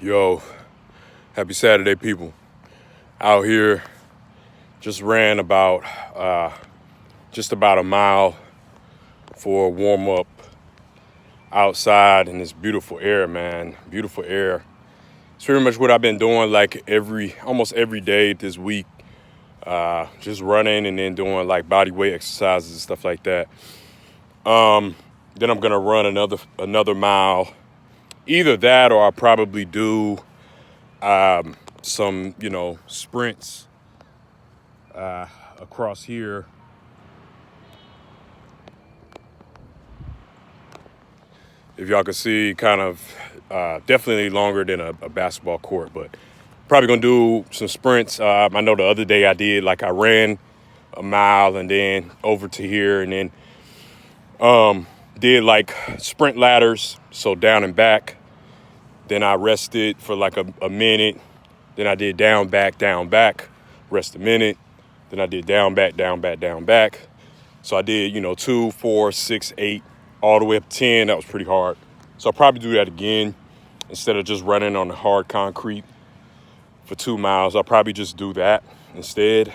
Yo, happy Saturday, people. Out here, just ran just about a mile for a warm up outside in this beautiful air, man. Beautiful air. It's pretty much what I've been doing like almost every day this week. Just running and then doing like body weight exercises and stuff like that. Then I'm gonna run another mile. Either that or I'll probably do some, sprints across here. If y'all can see, kind of definitely longer than a basketball court, but probably gonna do some sprints. I know the other day I ran a mile and then over to here and then did like sprint ladders, so down and back. Then I rested for like a minute. Then I did down, back, rest a minute. Then I did down, back, down, back. So I did, 2, 4, 6, 8, all the way up to 10. That was pretty hard. So I'll probably do that again instead of just running on the hard concrete for 2 miles. I'll probably just do that instead.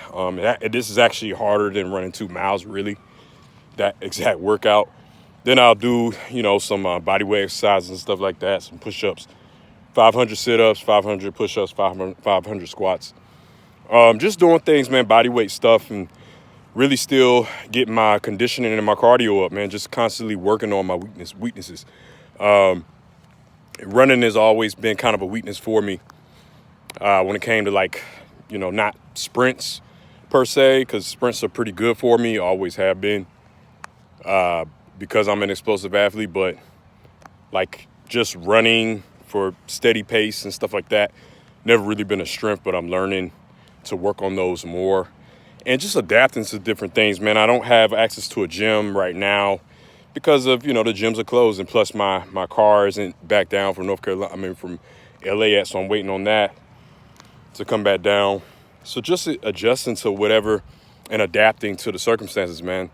This is actually harder than running 2 miles, really, that exact workout. Then I'll do, some body weight exercises and stuff like that, some push-ups, 500 sit-ups, 500 push-ups, 500 squats. Just doing things, man, body weight stuff, and really still getting my conditioning and my cardio up, man. Just constantly working on my weaknesses. Running has always been kind of a weakness for me when it came to not sprints per se, because sprints are pretty good for me, always have been, because I'm an explosive athlete. But like just running for steady pace and stuff like that, never really been a strength, but I'm learning to work on those more. And just adapting to different things, man. I don't have access to a gym right now because of, the gyms are closed. And plus my car isn't back down from from LA yet. So I'm waiting on that to come back down. So just adjusting to whatever and adapting to the circumstances, man.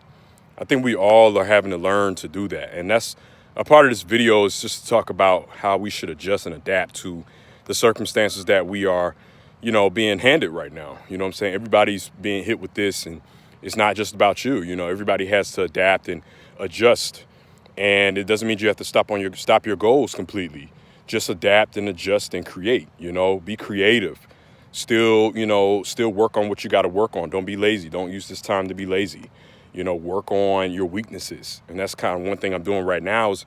I think we all are having to learn to do that. And that's a part of this video, is just to talk about how we should adjust and adapt to the circumstances that we are, being handed right now. You know what I'm saying? Everybody's being hit with this, and it's not just about you. Everybody has to adapt and adjust. And it doesn't mean you have to stop your goals completely. Just adapt and adjust and create, be creative. Still work on what you got to work on. Don't be lazy. Don't use this time to be lazy. Work on your weaknesses. And that's kind of one thing I'm doing right now, is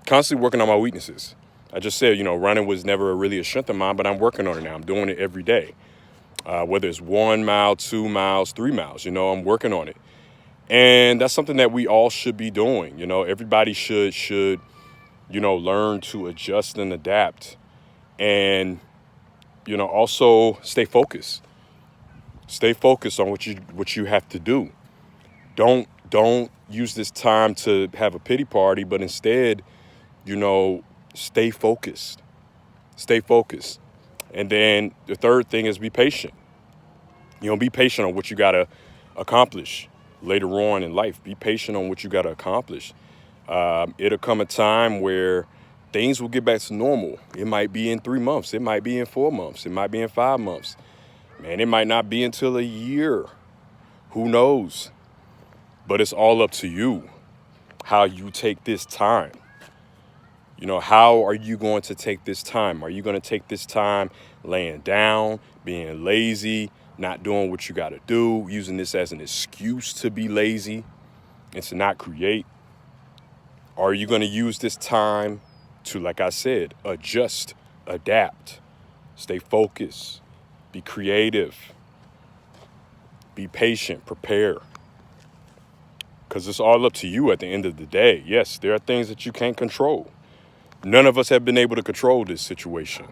constantly working on my weaknesses. I just said, running was never really a strength of mine, but I'm working on it now. I'm doing it every day. Whether it's 1 mile, 2 miles, 3 miles, I'm working on it. And that's something that we all should be doing. Everybody should learn to adjust and adapt. And, also stay focused. Stay focused on what you have to do. Don't use this time to have a pity party, but instead, stay focused. Stay focused. And then the third thing is be patient. Be patient on what you got to accomplish later on in life. Be patient on what you got to accomplish. It'll come a time where things will get back to normal. It might be in 3 months. It might be in 4 months. It might be in 5 months. Man, it might not be until a year. Who knows? But it's all up to you how you take this time. How are you going to take this time? Are you going to take this time laying down, being lazy, not doing what you got to do, using this as an excuse to be lazy and to not create? Or are you going to use this time to, like I said, adjust, adapt, stay focused, be creative, be patient, prepare? Because it's all up to you at the end of the day. Yes, there are things that you can't control. None of us have been able to control this situation.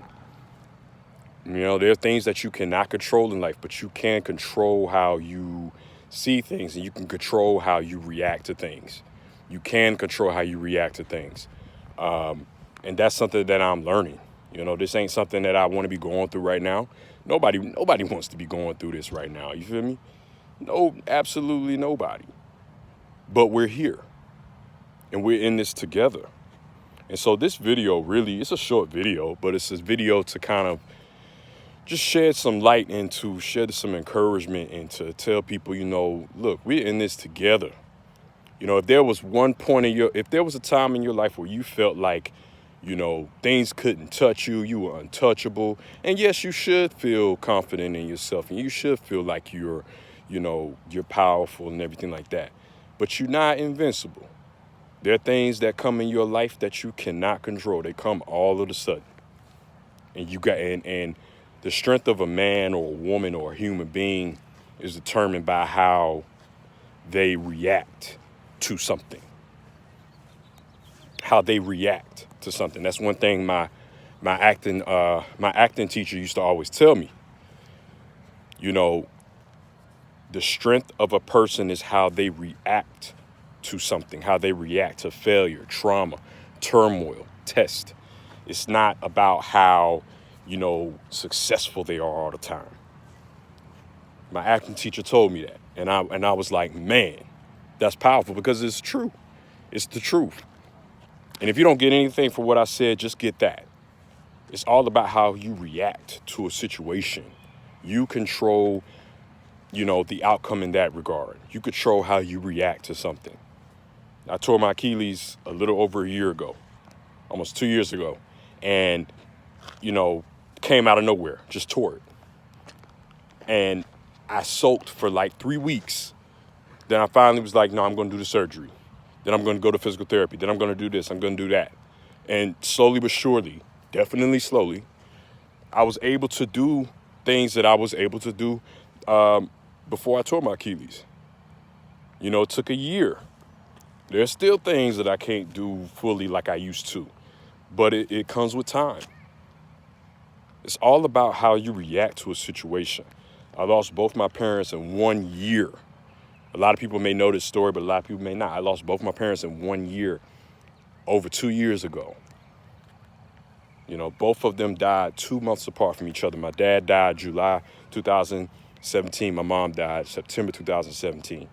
There are things that you cannot control in life, but you can control how you see things, and you can control how you react to things. You can control how you react to things. And that's something that I'm learning. This ain't something that I want to be going through right now. Nobody wants to be going through this right now. You feel me? No, absolutely nobody. But we're here, and we're in this together. And so this video really, it's a short video, but it's a video to kind of just shed some light and to shed some encouragement and to tell people, look, we're in this together. If there was if there was a time in your life where you felt like, things couldn't touch you, you were untouchable. And yes, you should feel confident in yourself and you should feel like you're powerful and everything like that. But you're not invincible. There are things that come in your life that you cannot control. They come all of a sudden. And and the strength of a man or a woman or a human being is determined by how they react to something. How they react to something. That's one thing my acting teacher used to always tell me. The strength of a person is how they react to something, how they react to failure, trauma, turmoil, test. It's not about how, successful they are all the time. My acting teacher told me that. And I was like, man, that's powerful because it's true. It's the truth. And if you don't get anything for what I said, just get that. It's all about how you react to a situation. You control, the outcome in that regard. You control how you react to something. I tore my Achilles a little over a year ago, almost 2 years ago. And, came out of nowhere, just tore it. And I sulked for like 3 weeks. Then I finally was like, no, I'm going to do the surgery. Then I'm going to go to physical therapy. Then I'm going to do this. I'm going to do that. And slowly but surely, definitely slowly, I was able to do things that I was able to do before I tore my Achilles. It took a year. There's still things that I can't do fully like I used to. But it comes with time. It's all about how you react to a situation. I lost both my parents in 1 year. A lot of people may know this story, but a lot of people may not. I lost both my parents in 1 year, over 2 years ago. Both of them died 2 months apart from each other. My dad died July 2017. My mom died September 2017.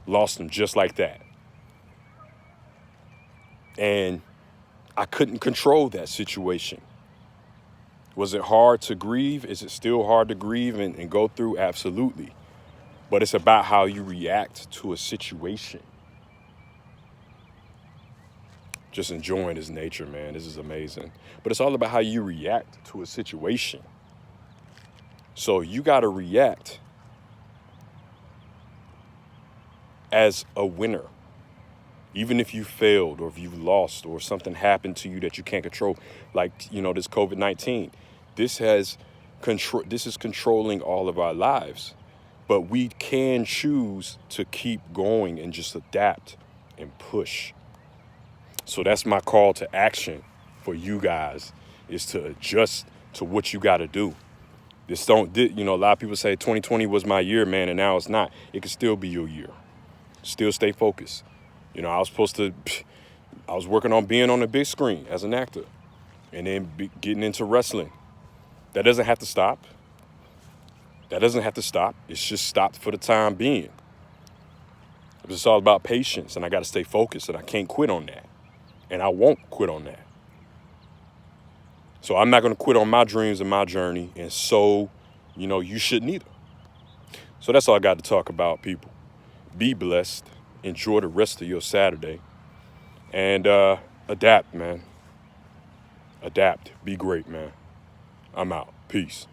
Lost them just like that. And I couldn't control that situation. Was it hard to grieve? Is it still hard to grieve and go through? Absolutely. But it's about how you react to a situation. Just enjoying this nature, man. This is amazing. But it's all about how you react to a situation. So you got to react as a winner. Even if you failed or if you've lost or something happened to you that you can't control, like, this COVID-19, this is controlling all of our lives. But we can choose to keep going and just adapt and push. So that's my call to action for you guys, is to adjust to what you got to do. A lot of people say 2020 was my year, man, and now it's not. It could still be your year. Still stay focused. I was working on being on the big screen as an actor and then getting into wrestling. That doesn't have to stop. It's just stopped for the time being. It's all about patience, and I got to stay focused, and I can't quit on that. And I won't quit on that. So I'm not going to quit on my dreams and my journey, and so, you shouldn't either. So that's all I got to talk about, people. Be blessed. Enjoy the rest of your Saturday. And adapt, man. Adapt. Be great, man. I'm out. Peace.